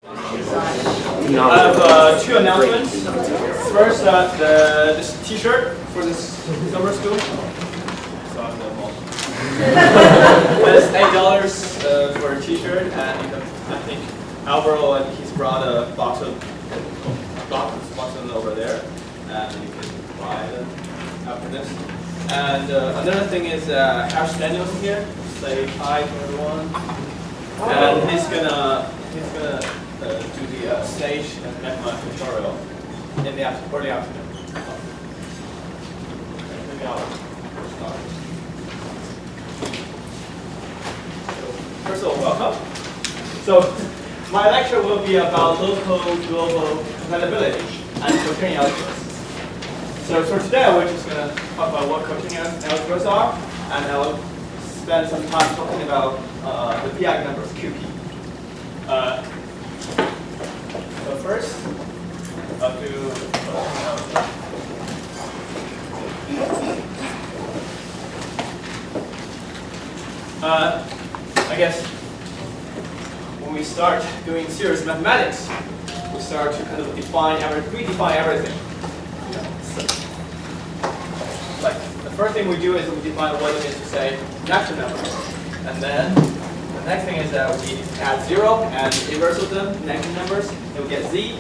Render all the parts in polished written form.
I have two announcements. First, this T-shirt for this summer school. It's $8 for a T-shirt, and you can, I think Alvaro he's brought a box of over there, and you can buy them after this. And another thing is Harris Daniel's here. Say hi to everyone. And he's gonna do the stage and magma tutorial in the early afternoon. Maybe I'll start. So, first of all, welcome. So my lecture will be about local global compatibility and quaternion algebras. So for today, we're just going to talk about what quaternion algebras are, and I'll spend some time talking about the PI numbers, QP. So first, I'll do I guess when we start doing serious mathematics, we start to kind of redefine everything. So, like the first thing we do is we define what it means to say natural numbers, and then the next thing is that we add 0 and the inverse of them, negative numbers, and we get z,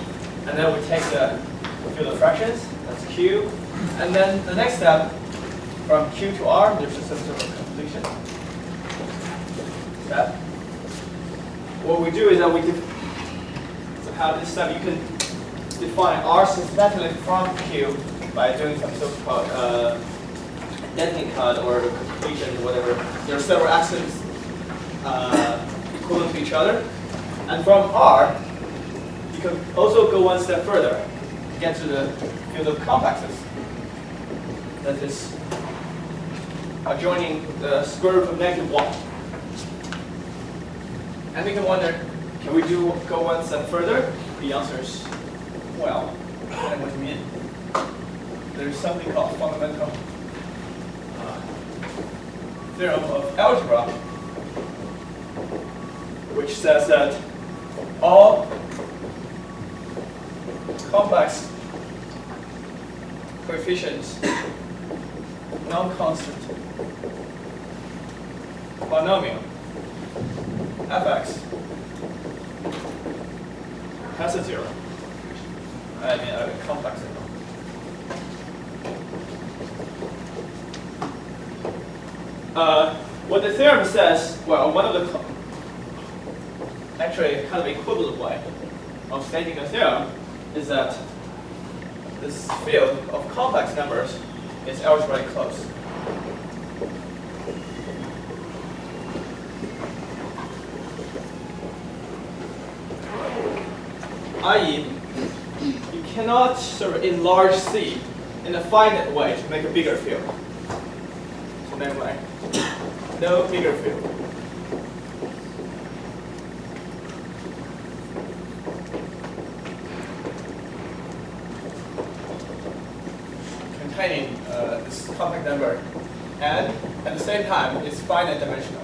and then we take the field of fractions, that's q, and then the next step from q to r, there's just some sort of completion step. What we do is that so how this step you can define r systematically from q by doing some so-called identity cut or completion or whatever. There are several axioms equivalent to each other. And from R, you can also go one step further, get to the field of complexes. That is adjoining the square root of -1. And we can wonder, can we go one step further? The answer is, well, what do you mean? There's something called fundamental theorem of algebra, which says that all complex coefficients, non-constant polynomial fx has a 0. I mean a complex signal. What the theorem says, well, one of the actually kind of equivalent way of stating the theorem is that this field of complex numbers is algebraically closed. I.e., you cannot sort of enlarge C in a finite way to make a bigger field. So that way, no bigger field. Containing this complex number, and at the same time, it's finite dimensional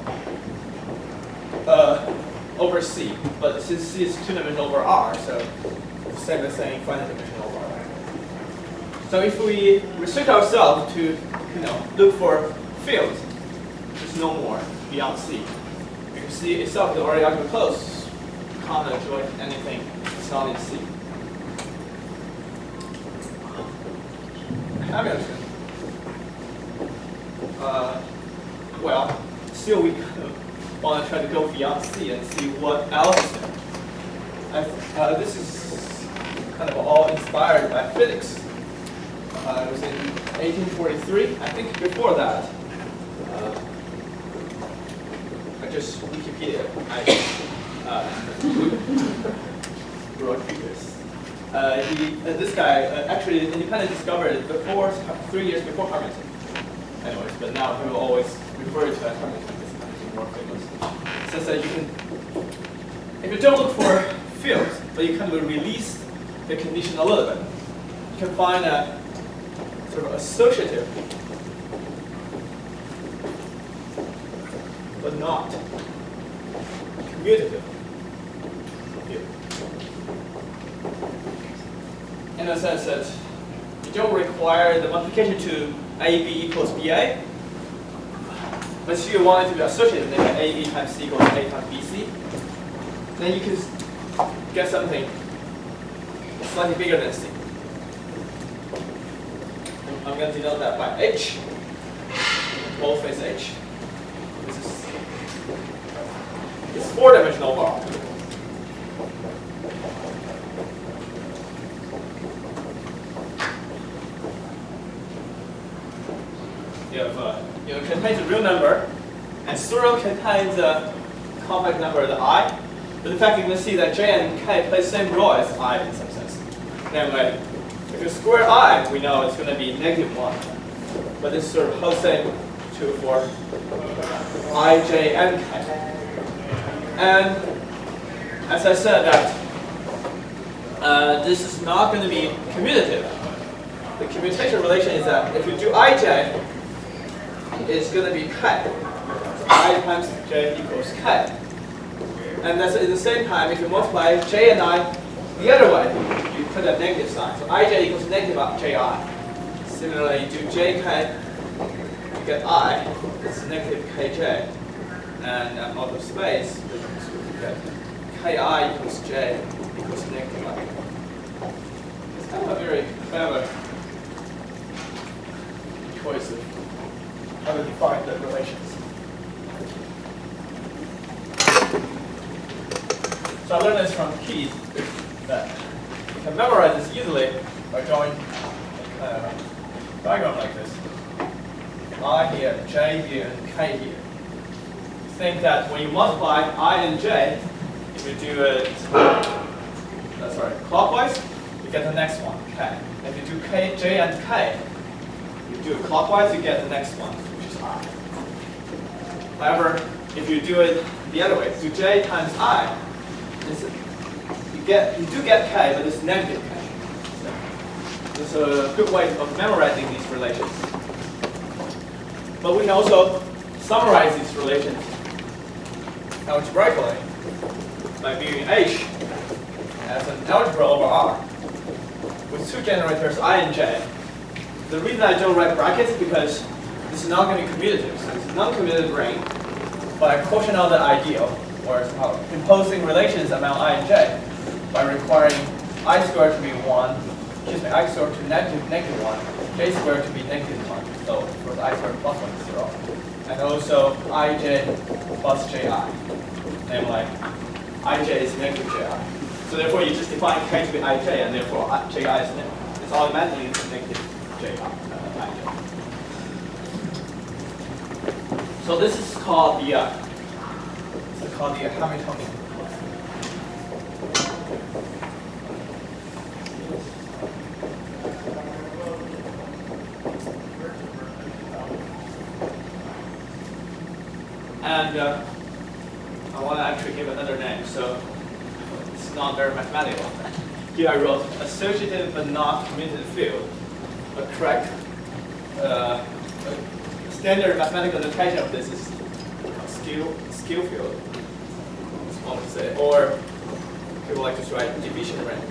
over C. But since C is 2-dimensional over R, so it's the same as saying finite dimensional over R. So if we restrict ourselves to, look for fields, there's no more beyond C. Because C itself is already algebraically closed. You can't enjoy anything that's not in C. Hamilton. Well, still we want to try to go beyond C and see what else is there. This is kind of all inspired by physics. It was in 1843. I think before that, I just Wikipedia. I wrote this. This guy actually independently discovered it before 3 years before Hamilton. Anyways, but now he will always refer to it as Hamilton. It's more famous. It says that you can, if you don't look for fields, but you kind of release the condition a little bit, you can find a sort of associative, but not commutative field. in the sense that you don't require the multiplication to AB equals BA, but you want it to be associated, like AB times C equals A times BC. Then you can get something slightly bigger than C. I'm going to denote that by H. Both is H. It's 4-dimensional overall. It contains a real number, and pseudo contains a complex number, the I. But in fact, you can see that J and K play the same role as I in some sense. Namely, if you square I, we know it's going to be -1. But this sort of holds same true for I, J, and K. And as I said, that this is not going to be commutative. The commutation relation is that if you do IJ, it's going to be K. So I times J equals K. And that's at the same time, if you multiply J and I the other way, you put a negative sign. So IJ equals negative JI. Similarly, you do JK, you get I, it's negative KJ. And out of space, you get KI equals J equals negative I. It's kind of a very clever choice of how to define the relations. So I learned this from Keith, that you can memorize this easily by drawing a diagram like this. I here, J here, and K here. Think that when you multiply I and J, if you do it clockwise, you get the next one, K. If you do K, J and K, you do it clockwise, you get the next one, which is I. However, if you do it the other way, do J times I, you do get K, but it's negative K. So it's a good way of memorizing these relations. But we can also summarize these relations algebraically by viewing H as an algebra over R with two generators I and J. The reason I don't write brackets is because this is not going to be commutative. So it's a non-commutative ring, but I quotient out the ideal, or somehow imposing relations among I and J by requiring I squared to be 1, I squared to negative 1, J squared to be -1. So of course I squared plus 1 is 0. And also IJ plus JI. Namely, IJ is negative JI. So therefore you just define K to be IJ, and therefore JI is negative. It's automatically negative JI. So this is called the Hamiltonian. And I want to actually give another name, so it's not very mathematical. Here I wrote associative but not commutative field. A correct standard mathematical notation of this is skew field. It's one to say, or people like to write division ring.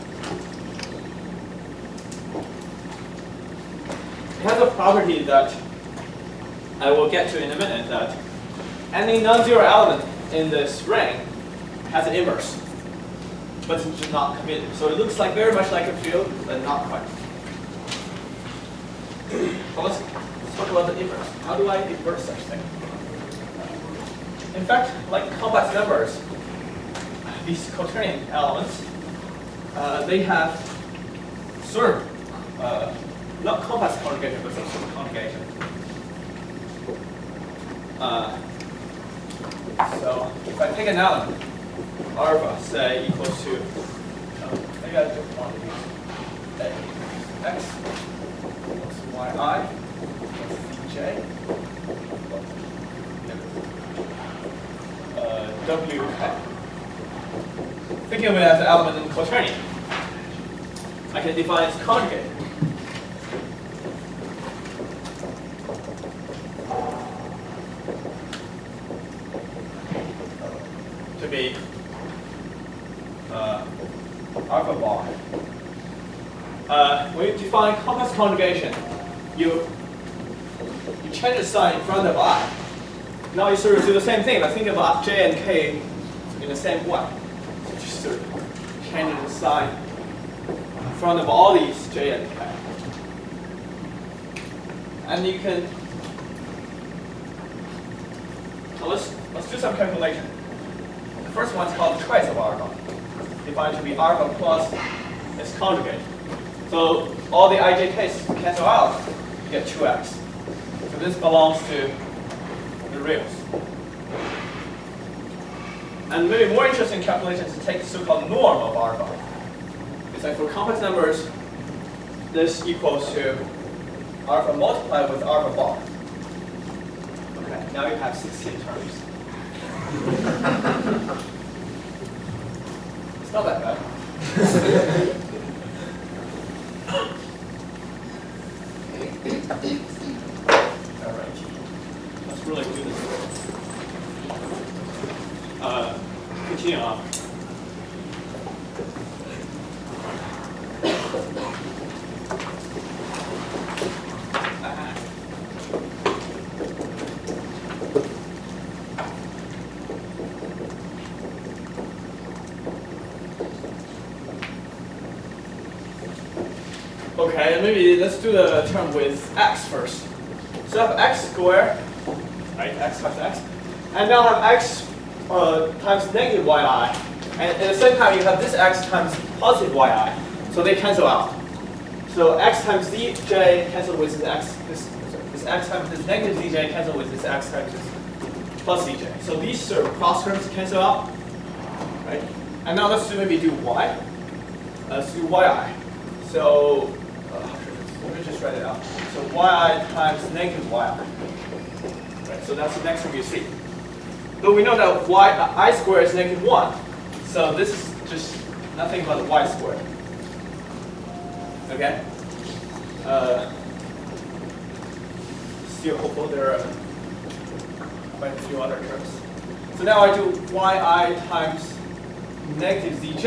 It has a property that I will get to in a minute, that any non-zero element in this ring has an inverse, but it's not commutative. So it looks like very much like a field, but not quite. So let's talk about the inverse. How do I invert such thing? In fact, like complex numbers, these quaternion elements, they have sort of not complex conjugation, but some sort of conjugation. So if I take an element, alpha, say, equals to, maybe I just want to use x plus yi plus j wk. Thinking of it as an element in quaternion, I can define its conjugate. To be alpha bar. When you define complex conjugation, you change the sign in front of I. Now you sort of do the same thing, but think about J and K in the same way. So just sort of change the sign in front of all these J and K. And you can, so let's do some calculation. The first one is called twice of alpha, defined to be alpha plus its conjugate. So all the ijk's cancel out, you get 2x. So this belongs to the reals. And maybe more interesting calculation is to take the so-called norm of alpha. It's like for complex numbers, this equals to alpha multiplied with alpha bar. Okay, now you have 16 terms. It's not that bad. All right, let's really do this. Continue on. Okay, and maybe let's do the term with x first. So I have x squared, right? X times x, and now I have x times negative yi, and at the same time you have this x times positive yi, so they cancel out. So x times zj cancel with this x, this x times this negative zj cancel with this x times this plus zj. So these sort of cross terms cancel out, right? And now let's maybe do y. Let's do yi. So let me just write it out. So yi times negative yi. Right, so that's the next one you see. But we know that I squared is negative 1. So this is just nothing but y squared. Okay? Still hopeful there are quite a few other terms. So now I do yi times negative zj.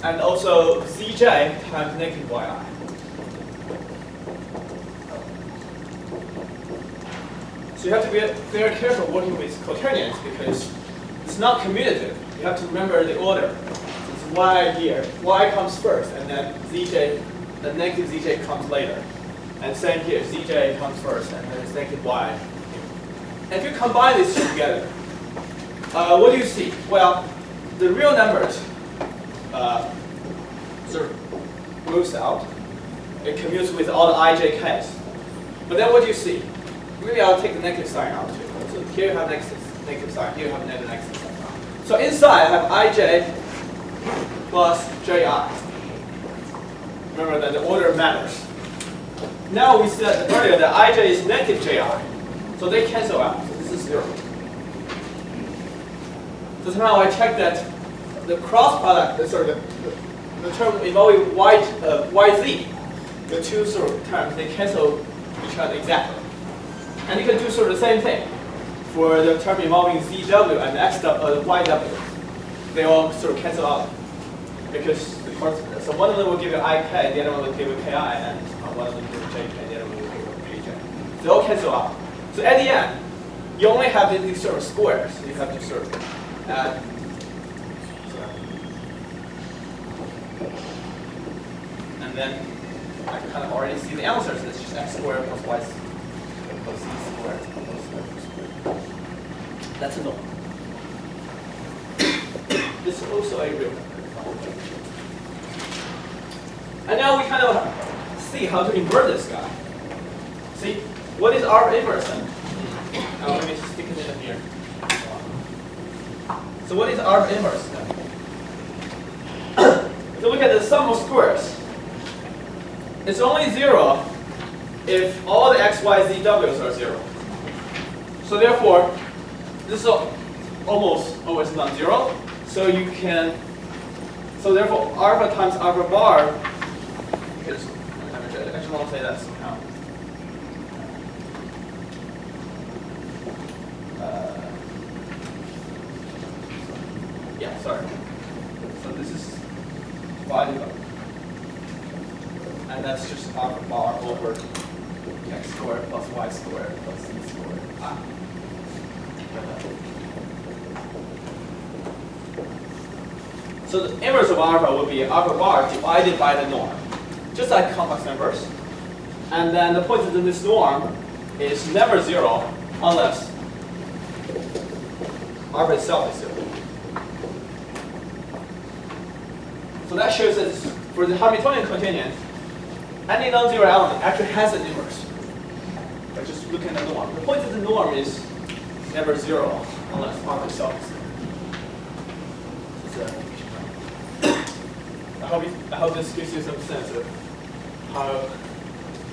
And also zj times negative yi. So you have to be very careful working with quaternions because it's not commutative. You have to remember the order. It's y here. Y comes first, and then zj, the negative zj comes later. And same here, zj comes first, and then it's negative y. And if you combine these two together, what do you see? Well, the real numbers sort of moves out. It commutes with all the ijk's. But then what do you see? Maybe I'll take the negative sign out too. So here you have negative sign, here you have negative sign. So inside I have ij plus ji. Remember that the order matters. Now we said earlier that ij is negative ji. So they cancel out. So this is 0. So somehow I check that the cross product, the term involving yz, the two sort of terms, they cancel each other exactly. And you can do sort of the same thing for the term involving zw and yw. They all sort of cancel out because so one of them will give you ik, the other one will give you ki, and one of them will give you jk, the other one will give you aj. They all cancel out. So at the end, you only have these sort of squares. So you have to sort of add. And then I can kind of already see the answers. It's just x squared plus y plus z squared plus y squared. That's a norm. This is also a real number. And now we kind of see how to invert this guy. See, what is our inverse then? Now let me stick it in here. So what is our inverse then? If you look at the sum of squares, it's only 0 if all the x, y, z, w's are 0. So therefore, this is almost always non-zero. So you can, so therefore alpha times alpha bar, because I just want to say that somehow. Yeah, sorry. So this is divided by, and that's just alpha bar over x squared plus y squared plus z squared. So the inverse of alpha would be alpha bar divided by the norm, just like complex numbers. And then the point is that this norm is never 0 unless alpha itself is 0. So that shows that for the Hamiltonian quaternion, any non-zero element actually has an inverse. By just looking at the norm. The point of the norm is never 0 unless alpha itself is 0. I hope this gives you some sense of how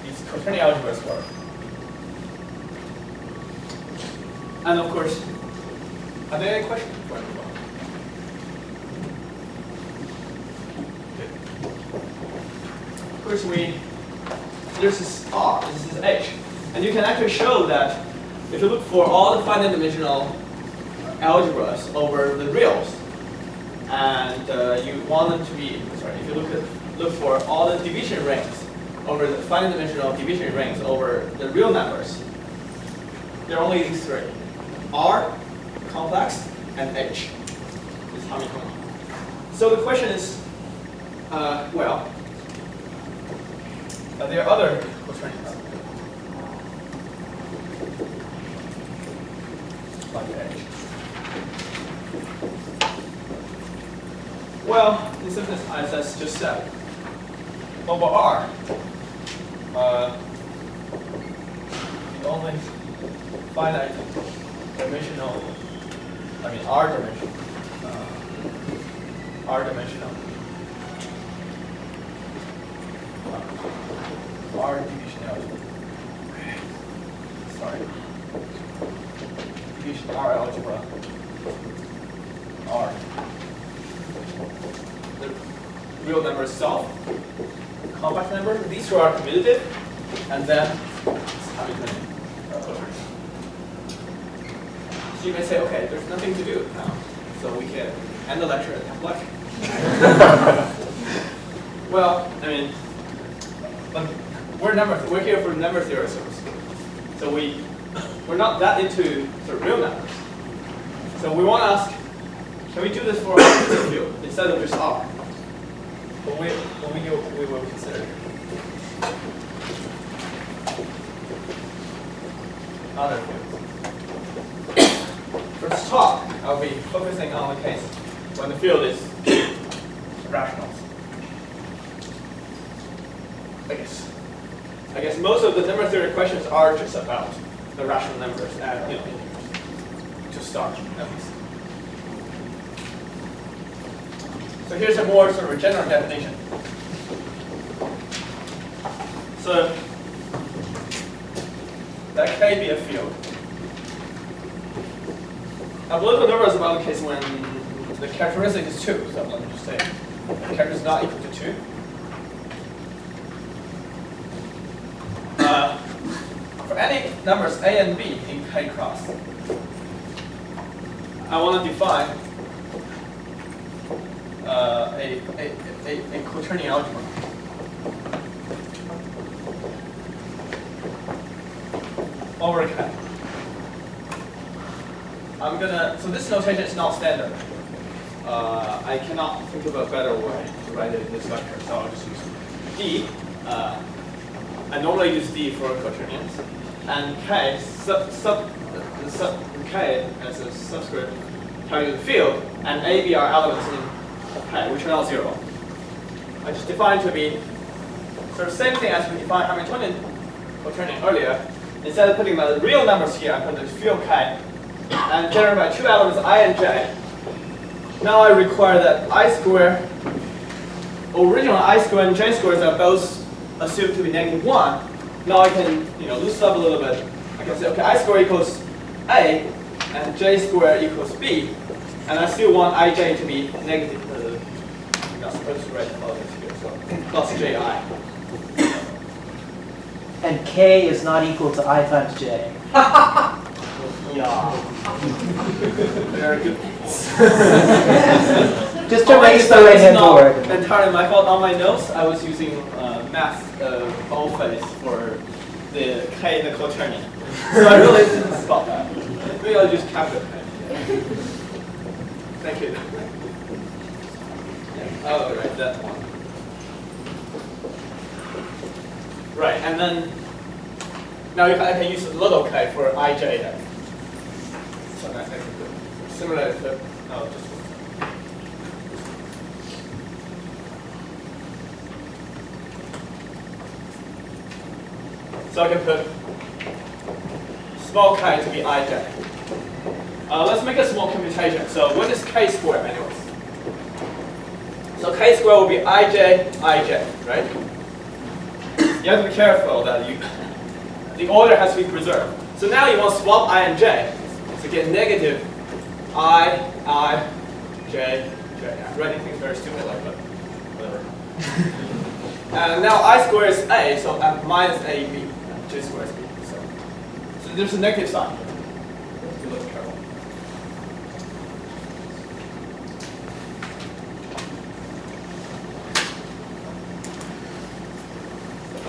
these quaternion algebras work. And of course, are there any questions before I move on? Of course, there's this R, this is H. And you can actually show that if you look for all the finite dimensional algebras over the reals, and you want them to be, if you look for all the division rings over the finite dimensional division rings over the real numbers, there are only these three: R, complex, and H is Hamiltonian. So the question is, well, there are other quaternions like H. Well, in simplest, as I just said, over R, the only finite dimensional, R dimensional, R division algebra. Sorry. Division R algebra. R. The real number itself, complex number, these two are commutative, and then it's Hamiltonian. So you may say, okay, there's nothing to do now, so we can end the lecture and have luck. Well, but we're here for number theorems, so we're not that into the real numbers. So we want to ask, can we do this for a field instead of just R? But we will consider other fields. For this talk, I'll be focusing on the case when the field is rationals. I guess most of the number theory questions are just about the rational numbers, and to start at least. So here's a more sort of general definition. So that can be a field. Analytical number is about the case when the characteristic is 2. So let me just say the character is not equal to 2. For any numbers a and b in K cross, I want to define a quaternion algebra. Over K. So this notation is not standard. I cannot think of a better way to write it in this lecture, so I'll just use D. I normally use D for quaternions, and K K as a subscript telling you the field, and A, B are elements in K, which are not 0. I just define to be sort of same thing as we defined Hamiltonian quaternion earlier. Instead of putting the real numbers here, I put the field K, and generate by 2 elements I and J. Now I require that I square, original I square and J squares are both assumed to be -1. Now I can loosen up a little bit. I can say, okay, I square equals A, and J square equals B, and I still want IJ to be negative. I'm not supposed to write all this here, so plus JI. And K is not equal to I times J. Yeah. Very good. Just erase the right-hand board. Entirely my fault. On my notes, I was using math boldface for the K in the quaternion. So I really didn't spot that. Maybe I'll just capture it. Thank you. Oh, right, that one. Right, and then now I can use little k for ij then. So that's good. Similar to just so I can put small k to be ij. Let's make a small computation. So what is k squared anyways? So k squared will be ij, right? You have to be careful that the order has to be preserved. So now you want to swap I and j to get negative I, j. I'm writing things very stupid like that. Whatever. And now I squared is a, so minus ab, j squared is b. So there's a negative sign. Be a little careful.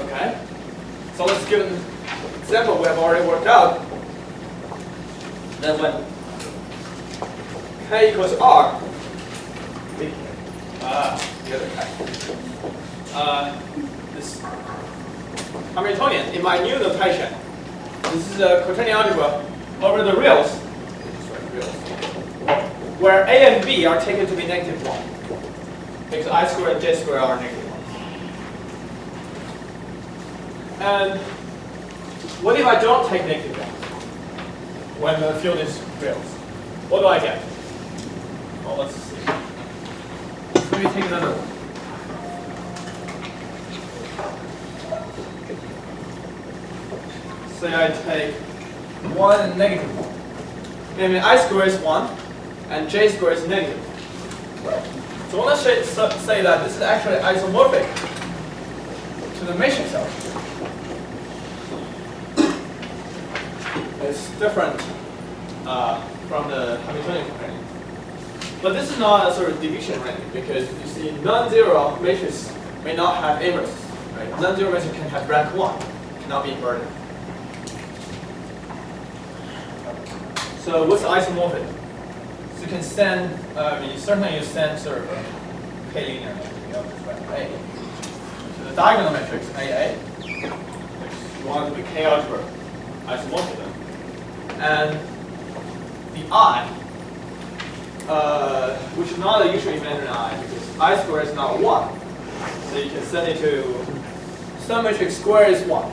Okay. So let's give an example we have already worked out. That when k equals r, the other k. This Hamiltonian in my new notation. This is a quaternion algebra over the reals, where a and b are taken to be negative 1, because I squared and j squared are negative 1. And what if I don't take negative 1 when the field is reals? What do I get? Well, let's see. Let me take another one. Say I take 1 and negative 1. I mean, I squared is 1, and j squared is negative. So let's say that this is actually isomorphic to the matrix algebra. It's different from the Hamiltonian quaternion. But this is not a sort of division ring, because you see non-zero matrix may not have inverses. Right? Non-zero matrix can have rank 1, cannot be inverted. So what's isomorphic? So you can send, certainly you send sort of a k-linear matrix, A. So the diagonal matrix, AA, which you want to be k-algebra isomorphism. And the I, which is not a usually imaginary I, because I squared is not 1. So you can send it to some matrix square is 1.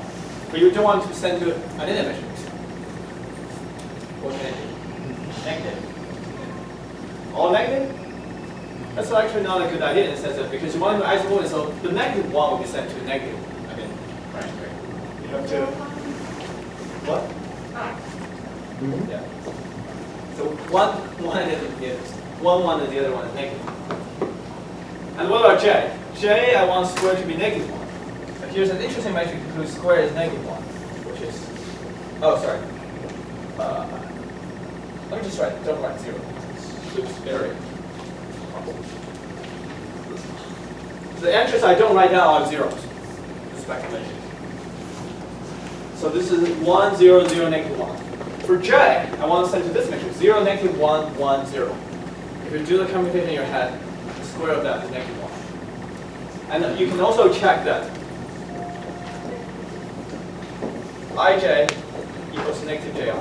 But you don't want to send to an inner matrix. What can it do? Negative. All negative? That's actually not a good idea in the sense that because you want to isomorphism, so the negative 1 will be sent to negative. Right. You have to. What? Yeah. So one is negative. One and the other one is negative. And what about j? J I want square to be negative 1. But here's an interesting matrix whose square is negative 1, which is let me just don't write 0. It's very. The answers I don't write down are zeros. Speculation. So this is 1, 0, 0, negative 1. For j, I want to send to this matrix 0, negative 1, 1, 0. If you do the computation in your head, the square of that is negative 1. And you can also check that ij equals negative ji.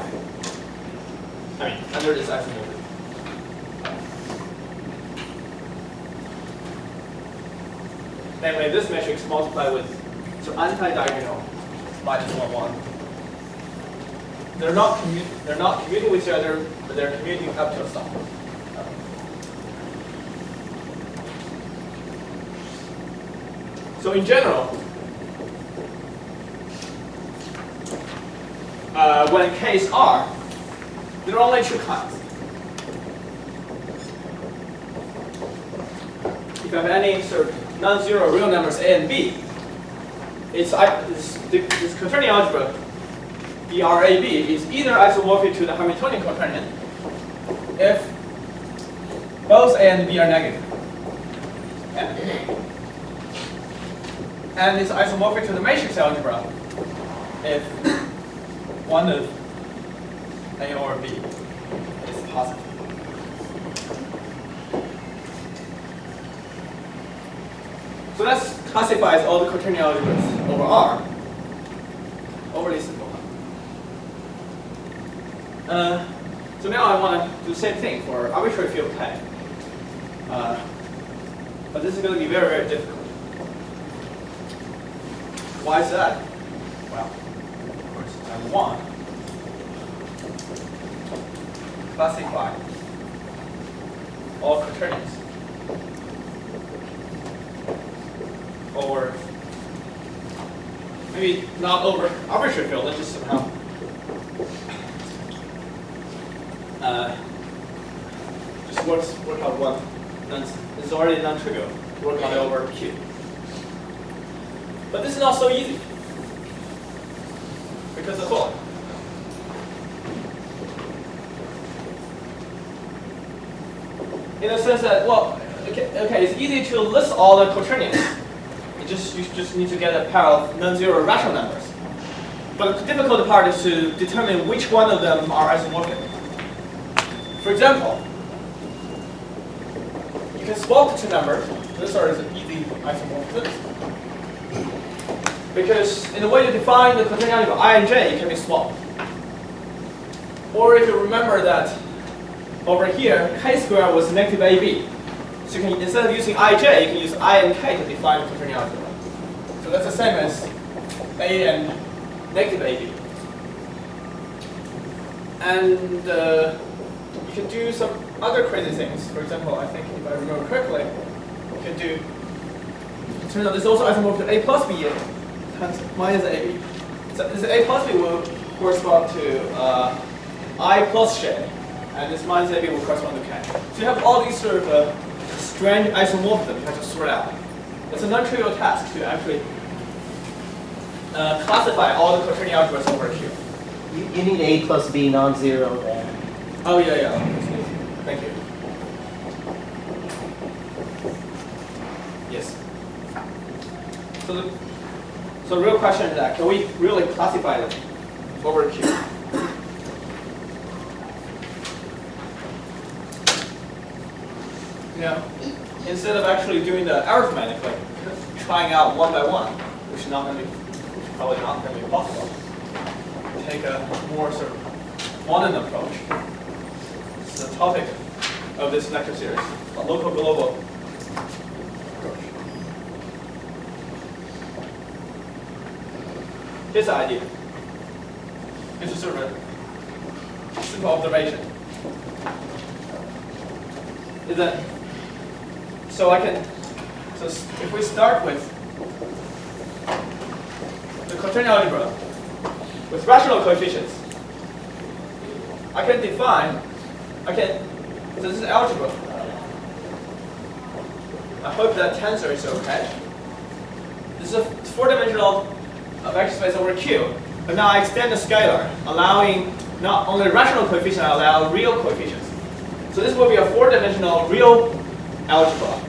Under this isomorphism. Namely, this matrix multiplied with anti-diagonal minus 1, 1. They're not commuting with each other, but they're commuting up to a sum. So in general, when k is r, there are only 2 kinds. If you have any sort of non-zero real numbers a and b, this quaternion algebra, DRAB, is either isomorphic to the Hamiltonian quaternion if both a and b are negative. And it's isomorphic to the matrix algebra if one of A or B is positive. So that classifies all the quaternion algebras over R. Overly simple. So now I want to do the same thing for arbitrary field K. But this is going to be very, very difficult. Why is that? Well, of course, number one, classify all quaternions over, maybe not over arbitrary field, let's just somehow just work out one. It's already non-trivial. Work on it over Q. But this is not so easy because of what? In the sense that, well, okay, it's easy to list all the quaternions. You just need to get a pair of non-zero rational numbers. But the difficult part is to determine which one of them are isomorphic. For example, you can swap the two numbers. This is an easy isomorphism. Because in the way you define the quaternion of I and J, it can be swapped. Or if you remember that over here, K squared was negative AB. So you can, instead of using IJ, you can use I and K to define the quaternion algebra. So that's the same as A and negative AB. And you can do some other crazy things. For example, I think if I remember correctly, you can do, it turns out this is also isomorphic to A plus B times minus AB. So this A plus B will correspond to I plus J, and this minus AB will correspond to K. So you have all these sort of strange isomorphisms you have to sort out. It's a non-trivial task to actually classify all the quaternion algebras over here. You need A plus B non-zero then. Oh yeah. Thank you. Yes. So the real question is that can we really classify them over Q? You know, instead of actually doing the arithmetic, like trying out one by one, which is probably not going to be possible. Take a more sort of quantum approach. This is the topic of this lecture series, a local global approach. Here's the idea. It's a sort of a simple observation. Is that so if we start with the quaternion algebra with rational coefficients, I can define, so this is algebra. I hope that tensor is okay. This is a four-dimensional vector space over Q, but now I extend the scalar, allowing not only rational coefficients, I allow real coefficients. So this will be a four-dimensional real algebra.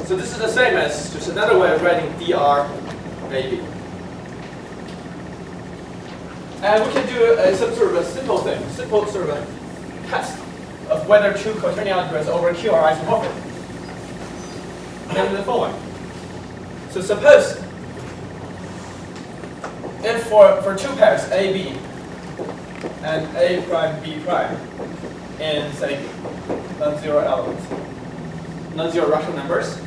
So this is the same as just another way of writing dr AB. And we can do some sort of a simple sort of a test of whether two quaternion algebras over Q are isomorphic. Namely the following. So suppose if for two pairs AB and A prime B prime in say non-zero elements, non-zero rational numbers,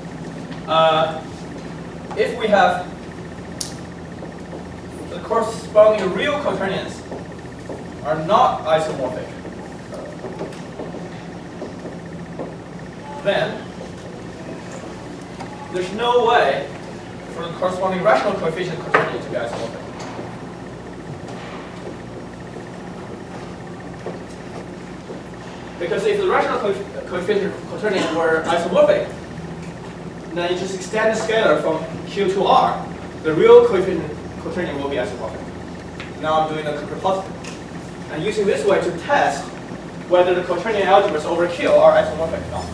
if we have the corresponding real quaternions are not isomorphic, then there's no way for the corresponding rational coefficient quaternion to be isomorphic. Because if the rational coefficient quaternion were isomorphic, then you just extend the scalar from Q to R, the real coefficient quaternion will be isomorphic. Now I'm doing a contrapositive. And using this way to test whether the quaternion algebras over Q are isomorphic or not.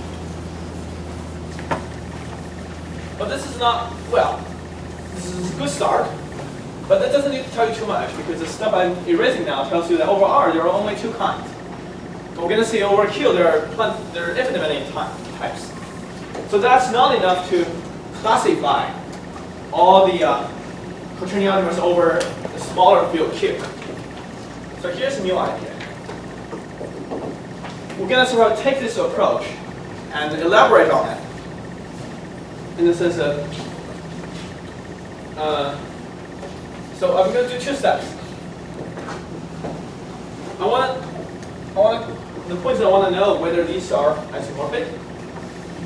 But this is not, well, this is a good start, but that doesn't need to tell you too much because the stuff I'm erasing now tells you that over R there are only two kinds. We're going to see over Q there are infinite many types. So that's not enough to classify all the quaternions over the smaller field Q. So here's a new idea. We're going to sort of take this approach and elaborate on it in the sense of, so I'm going to do two steps. The points I want to know whether these are isomorphic.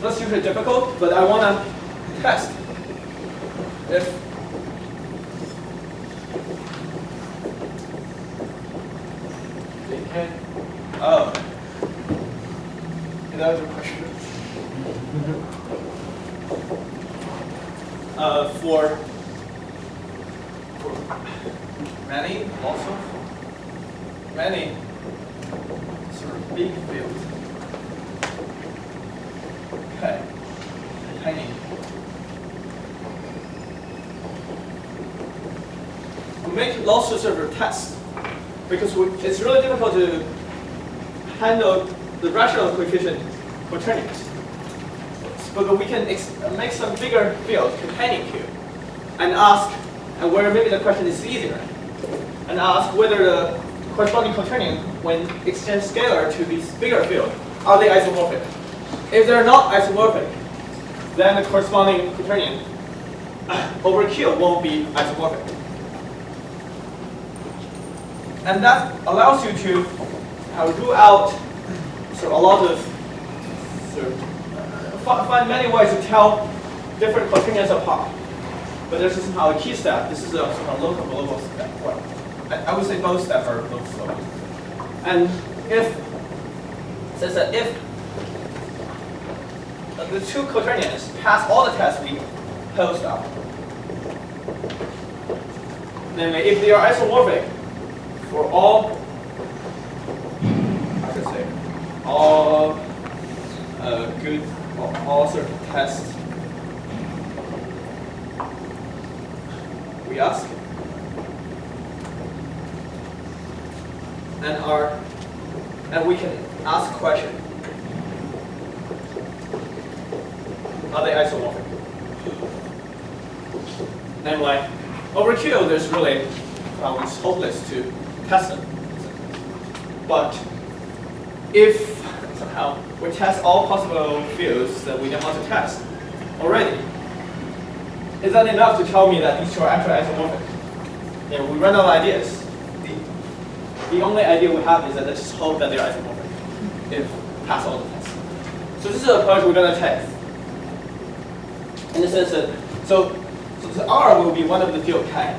That's usually difficult, but I want to test if they can. Oh, that was a question. For many also many sort of big fields. Okay, tiny. We make lots of sort of tests because it's really difficult to handle the rational coefficient quaternions. But we can make some bigger field containing Q and ask, and where maybe the question is easier, and ask whether the corresponding quaternion, when extend scalar to this bigger field, are they isomorphic? If they're not isomorphic, then the corresponding quaternion over Q won't be isomorphic. And that allows you to rule out sort of a lot of find many ways to tell different quaternions apart. But there's somehow a key step. This is a sort of local global step. Well, I would say both steps are local global. And if the two quaternions pass all the tests we posed up, namely if they are isomorphic for all, I should say, all good, all sort of tests we ask, and we can ask a question: are they isomorphic? Namely, over Q, there's really, it's hopeless to test them. But if somehow we test all possible fields that we know how to test already, is that enough to tell me that these two are actually isomorphic? Yeah, we run out of ideas. The only idea we have is that let's just hope that they're isomorphic if pass all the tests. So this is the approach we're going to take. In the sense that, so R will be one of the field K.